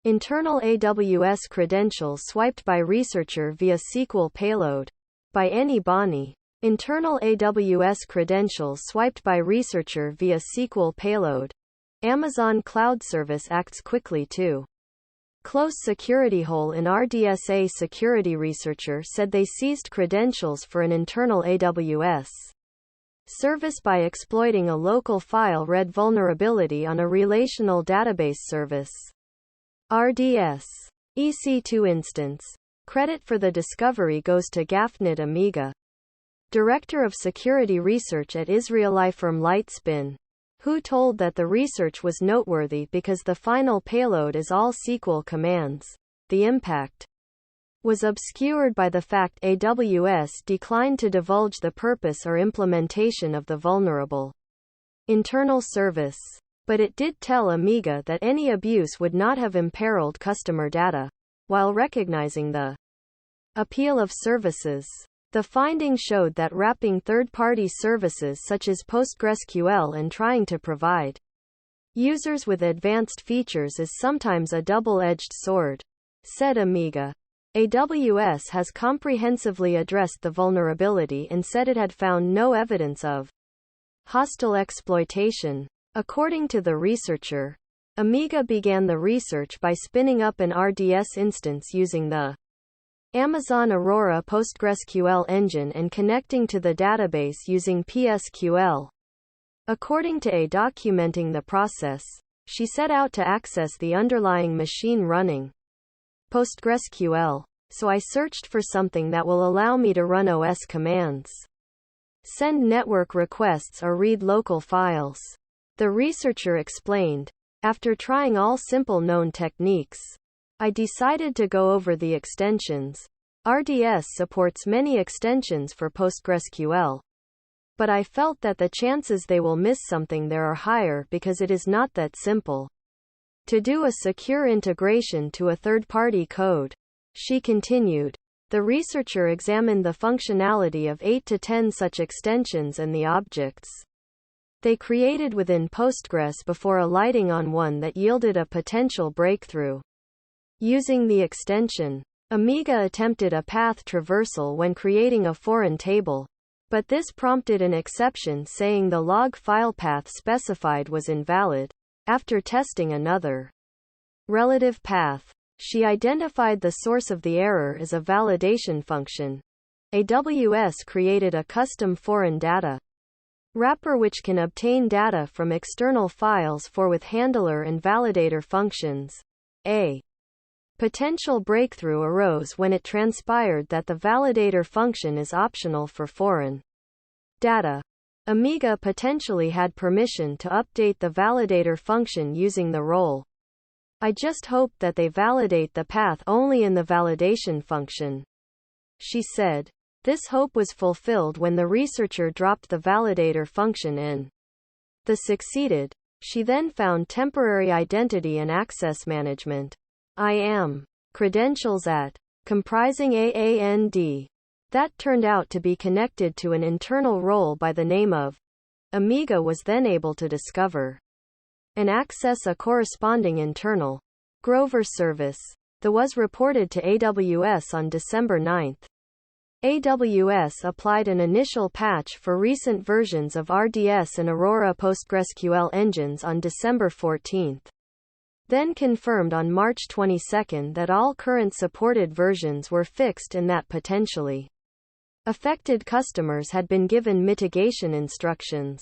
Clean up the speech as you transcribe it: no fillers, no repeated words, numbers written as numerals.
Internal AWS credentials swiped by researcher via SQL payload. By Any Bonny. Internal AWS credentials swiped by researcher via SQL payload. Amazon Cloud Service acts quickly to close security hole in RDS. Security researcher said they seized credentials for an internal AWS service by exploiting a local file read vulnerability on a relational database service. RDS. EC2 instance. Credit for the discovery goes to Gafnit Amiga, Director of Security Research at Israeli firm Lightspin, who told that the research was noteworthy because the final payload is all SQL commands. The impact was obscured by the fact AWS declined to divulge the purpose or implementation of the vulnerable internal service. But it did tell Amiga that any abuse would not have imperiled customer data, while recognizing the appeal of services. The findings showed that wrapping third-party services such as PostgreSQL and trying to provide users with advanced features is sometimes a double-edged sword, said Amiga. AWS has comprehensively addressed the vulnerability and said it had found no evidence of hostile exploitation. According to the researcher, Amiga began the research by spinning up an RDS instance using the Amazon Aurora PostgreSQL engine and connecting to the database using PSQL. According to A documenting the process, she set out to access the underlying machine running PostgreSQL. So I searched for something that will allow me to run OS commands, send network requests or read local files. The researcher explained, after trying all simple known techniques, I decided to go over the extensions. RDS supports many extensions for PostgreSQL. But I felt that the chances they will miss something there are higher because it is not that simple to do a secure integration to a third-party code. She continued. The researcher examined the functionality of 8 to 10 such extensions and the objects they created within Postgres before alighting on one that yielded a potential breakthrough. Using the extension, Amiga attempted a path traversal when creating a foreign table, but this prompted an exception saying the log file path specified was invalid. After testing another relative path, she identified the source of the error as a validation function. AWS created a custom foreign data wrapper which can obtain data from external files for with handler and validator functions. A potential breakthrough arose when it transpired that the validator function is optional for foreign data. Amiga potentially had permission to update the validator function using the role. I just hope that they validate the path only in the validation function, she said. This hope was fulfilled when the researcher dropped the validator function in the succeeded. She then found temporary identity and access management (IAM) credentials at comprising AAND that turned out to be connected to an internal role by the name of. Amiga was then able to discover and access a corresponding internal Grover service that was reported to AWS on December 9. AWS applied an initial patch for recent versions of RDS and Aurora PostgreSQL engines on December 14. Then confirmed on March 22 that all current supported versions were fixed and that potentially affected customers had been given mitigation instructions.